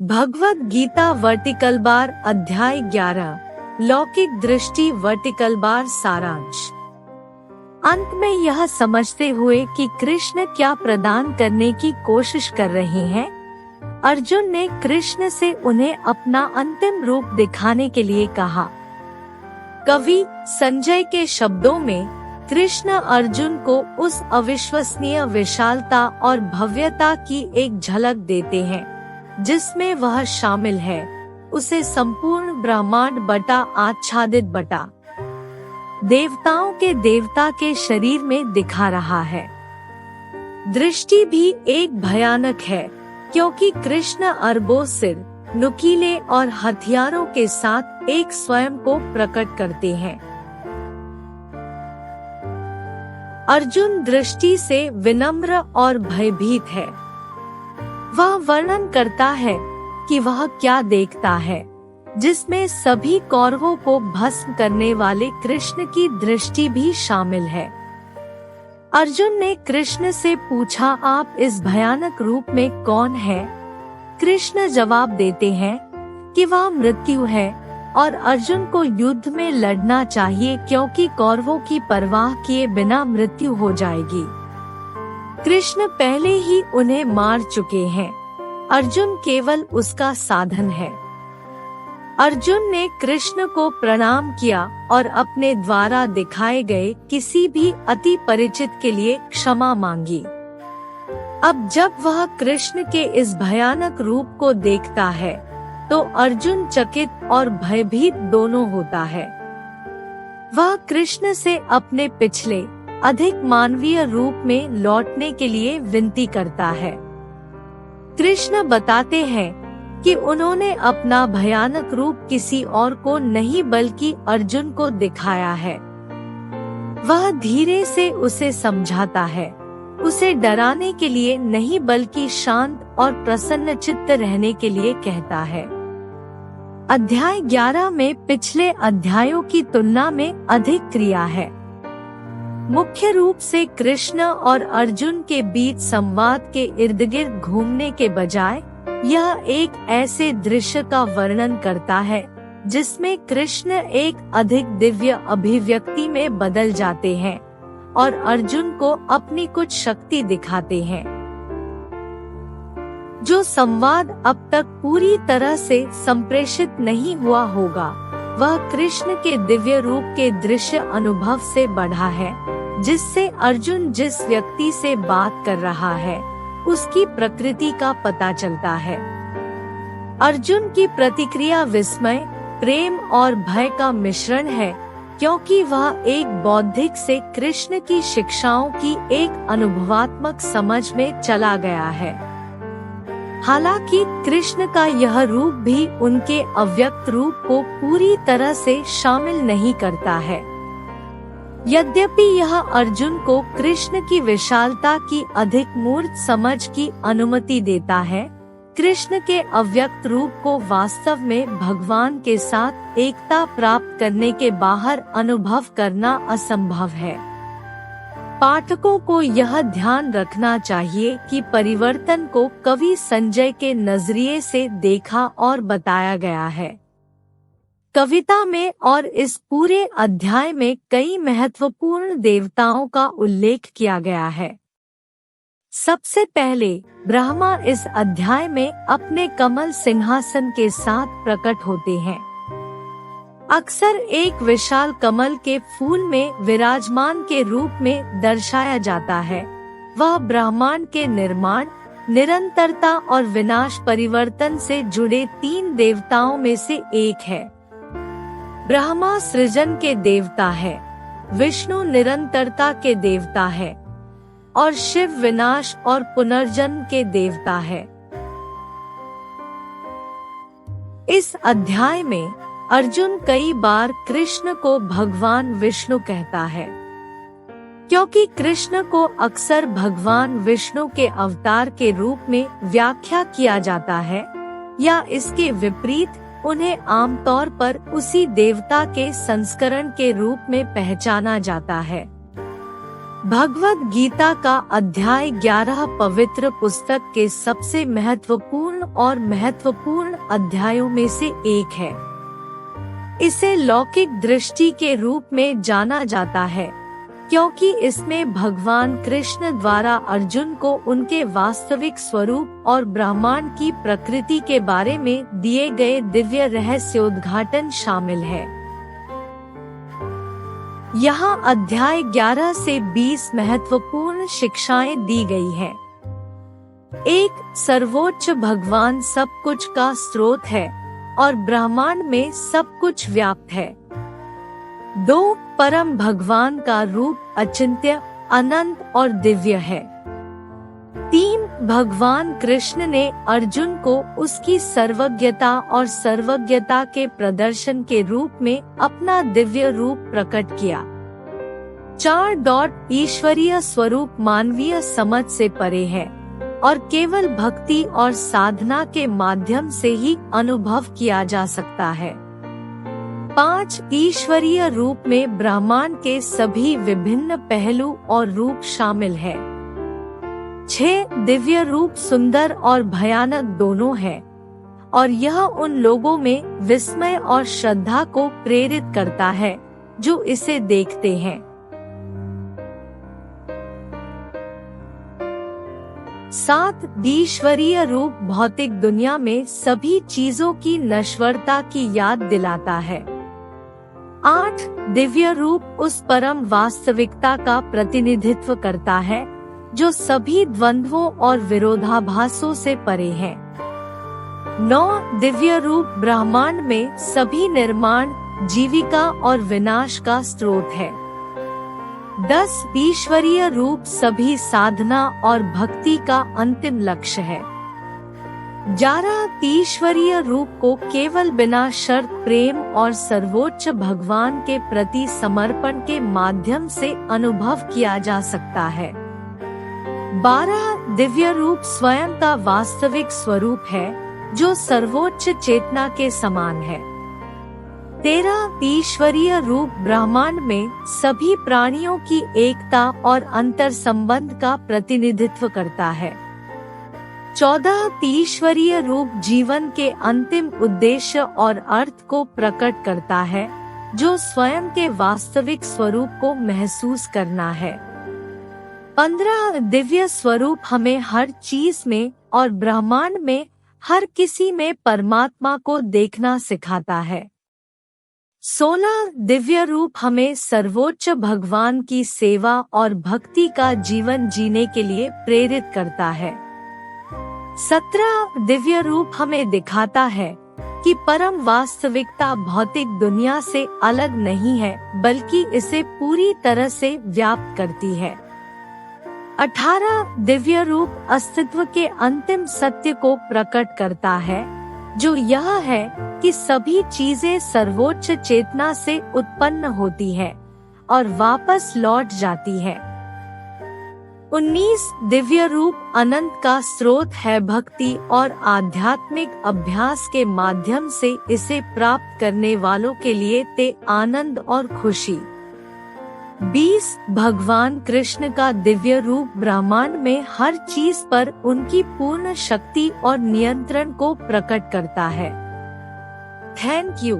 Bhagavad Gita vertical bar अध्याय 11 लौकिक दृष्टि वर्टिकल बार सारांश। अंत में यह समझते हुए कि कृष्ण क्या प्रदान करने की कोशिश कर रहे हैं, अर्जुन ने कृष्ण से उन्हें अपना अंतिम रूप दिखाने के लिए कहा। कवि संजय के शब्दों में कृष्ण अर्जुन को उस अविश्वसनीय विशालता और भव्यता की एक झलक देते हैं जिसमें वह शामिल है, उसे संपूर्ण ब्रह्मांड बटा आच्छादित बटा देवताओं के देवता के शरीर में दिखा रहा है। दृष्टि भी एक भयानक है क्योंकि कृष्ण अरबों सिर, नुकीले और हथियारों के साथ एक स्वयं को प्रकट करते हैं। अर्जुन दृष्टि से विनम्र और भयभीत है। वह वर्णन करता है कि वह क्या देखता है, जिसमें सभी कौरवों को भस्म करने वाले कृष्ण की दृष्टि भी शामिल है। अर्जुन ने कृष्ण से पूछा, आप इस भयानक रूप में कौन है? कृष्ण जवाब देते हैं कि वह मृत्यु है और अर्जुन को युद्ध में लड़ना चाहिए क्योंकि कौरवों की परवाह किए बिना मृत्यु हो जाएगी। कृष्ण पहले ही उन्हें मार चुके हैं, अर्जुन केवल उसका साधन है। अर्जुन ने कृष्ण को प्रणाम किया और अपने द्वारा दिखाए गए किसी भी अति परिचित के लिए क्षमा मांगी। अब जब वह कृष्ण के इस भयानक रूप को देखता है तो अर्जुन चकित और भयभीत दोनों होता है। वह कृष्ण से अपने पिछले अधिक मानवीय रूप में लौटने के लिए विनती करता है। कृष्ण बताते हैं कि उन्होंने अपना भयानक रूप किसी और को नहीं बल्कि अर्जुन को दिखाया है। वह धीरे से उसे समझाता है, उसे डराने के लिए नहीं बल्कि शांत और प्रसन्न चित्त रहने के लिए कहता है। अध्याय 11 में पिछले अध्यायों की तुलना में अधिक क्रिया है। मुख्य रूप से कृष्ण और अर्जुन के बीच संवाद के इर्द गिर्द घूमने के बजाय यह एक ऐसे दृश्य का वर्णन करता है जिसमें कृष्ण एक अधिक दिव्य अभिव्यक्ति में बदल जाते हैं और अर्जुन को अपनी कुछ शक्ति दिखाते हैं। जो संवाद अब तक पूरी तरह से संप्रेषित नहीं हुआ होगा, वह कृष्ण के दिव्य रूप के दृश्य अनुभव से बढ़ा है, जिससे अर्जुन जिस व्यक्ति से बात कर रहा है उसकी प्रकृति का पता चलता है। अर्जुन की प्रतिक्रिया विस्मय, प्रेम और भय का मिश्रण है क्योंकि वह एक बौद्धिक से कृष्ण की शिक्षाओं की एक अनुभवात्मक समझ में चला गया है। हालांकि कृष्ण का यह रूप भी उनके अव्यक्त रूप को पूरी तरह से शामिल नहीं करता है। यद्यपि यह अर्जुन को कृष्ण की विशालता की अधिक मूर्त समझ की अनुमति देता है, कृष्ण के अव्यक्त रूप को वास्तव में भगवान के साथ एकता प्राप्त करने के बाहर अनुभव करना असंभव है। पाठकों को यह ध्यान रखना चाहिए कि परिवर्तन को कवि संजय के नजरिए से देखा और बताया गया है। कविता में और इस पूरे अध्याय में कई महत्वपूर्ण देवताओं का उल्लेख किया गया है। सबसे पहले ब्रह्मा इस अध्याय में अपने कमल सिंहासन के साथ प्रकट होते हैं। अक्सर एक विशाल कमल के फूल में विराजमान के रूप में दर्शाया जाता है। वह ब्रह्मांड के निर्माण, निरंतरता और विनाश परिवर्तन से जुड़े 3 देवताओं में से एक है। ब्रह्मा सृजन के देवता है, विष्णु निरंतरता के देवता है और शिव विनाश और पुनर्जन्म के देवता है। इस अध्याय में अर्जुन कई बार कृष्ण को भगवान विष्णु कहता है। क्योंकि कृष्ण को अक्सर भगवान विष्णु के अवतार के रूप में व्याख्या किया जाता है या इसके विपरीत उन्हें आमतौर पर उसी देवता के संस्करण के रूप में पहचाना जाता है। भगवद गीता का अध्याय 11 पवित्र पुस्तक के सबसे महत्वपूर्ण और महत्वपूर्ण अध्यायों में से एक है। इसे लौकिक दृष्टि के रूप में जाना जाता है क्योंकि इसमें भगवान कृष्ण द्वारा अर्जुन को उनके वास्तविक स्वरूप और ब्रह्मांड की प्रकृति के बारे में दिए गए दिव्य रहस्योद्घाटन शामिल है। यहाँ अध्याय 11 से 20 महत्वपूर्ण शिक्षाएं दी गई हैं। 1. सर्वोच्च भगवान सब कुछ का स्रोत है और ब्रह्मांड में सब कुछ व्याप्त है। 2. परम भगवान का रूप अचिंत्य, अनंत और दिव्य है। 3. भगवान कृष्ण ने अर्जुन को उसकी सर्वज्ञता और सर्वज्ञता के प्रदर्शन के रूप में अपना दिव्य रूप प्रकट किया। 4. ईश्वरीय स्वरूप मानवीय समझ से परे है और केवल भक्ति और साधना के माध्यम से ही अनुभव किया जा सकता है। 5. ईश्वरीय रूप में ब्रह्मांड के सभी विभिन्न पहलू और रूप शामिल है। 6. दिव्य रूप सुंदर और भयानक दोनों है और यह उन लोगों में विस्मय और श्रद्धा को प्रेरित करता है जो इसे देखते हैं। 7. ईश्वरीय रूप भौतिक दुनिया में सभी चीजों की नश्वरता की याद दिलाता है। 8. दिव्य रूप उस परम वास्तविकता का प्रतिनिधित्व करता है जो सभी द्वंद्वों और विरोधाभासों से परे है। 9. दिव्य रूप ब्रह्मांड में सभी निर्माण, जीविका और विनाश का स्रोत है। 10. ईश्वरीय रूप सभी साधना और भक्ति का अंतिम लक्ष्य है। 11. ईश्वरीय रूप को केवल बिना शर्त प्रेम और सर्वोच्च भगवान के प्रति समर्पण के माध्यम से अनुभव किया जा सकता है। 12. दिव्य रूप स्वयं का वास्तविक स्वरूप है जो सर्वोच्च चेतना के समान है। 13. ईश्वरीय रूप ब्रह्मांड में सभी प्राणियों की एकता और अंतर संबंध का प्रतिनिधित्व करता है। 14. ईश्वरीय रूप जीवन के अंतिम उद्देश्य और अर्थ को प्रकट करता है जो स्वयं के वास्तविक स्वरूप को महसूस करना है। 15. दिव्य स्वरूप हमें हर चीज में और ब्रह्मांड में हर किसी में परमात्मा को देखना सिखाता है। 16. दिव्य रूप हमें सर्वोच्च भगवान की सेवा और भक्ति का जीवन जीने के लिए प्रेरित करता है। 17. दिव्य रूप हमें दिखाता है कि परम वास्तविकता भौतिक दुनिया से अलग नहीं है बल्कि इसे पूरी तरह से व्याप्त करती है। 18. दिव्य रूप अस्तित्व के अंतिम सत्य को प्रकट करता है जो यह है कि सभी चीजें सर्वोच्च चेतना से उत्पन्न होती है और वापस लौट जाती है। 19. दिव्य रूप अनंत का स्रोत है भक्ति और आध्यात्मिक अभ्यास के माध्यम से इसे प्राप्त करने वालों के लिए आनंद और खुशी। 20. भगवान कृष्ण का दिव्य रूप ब्रह्मांड में हर चीज पर उनकी पूर्ण शक्ति और नियंत्रण को प्रकट करता है। Thank you.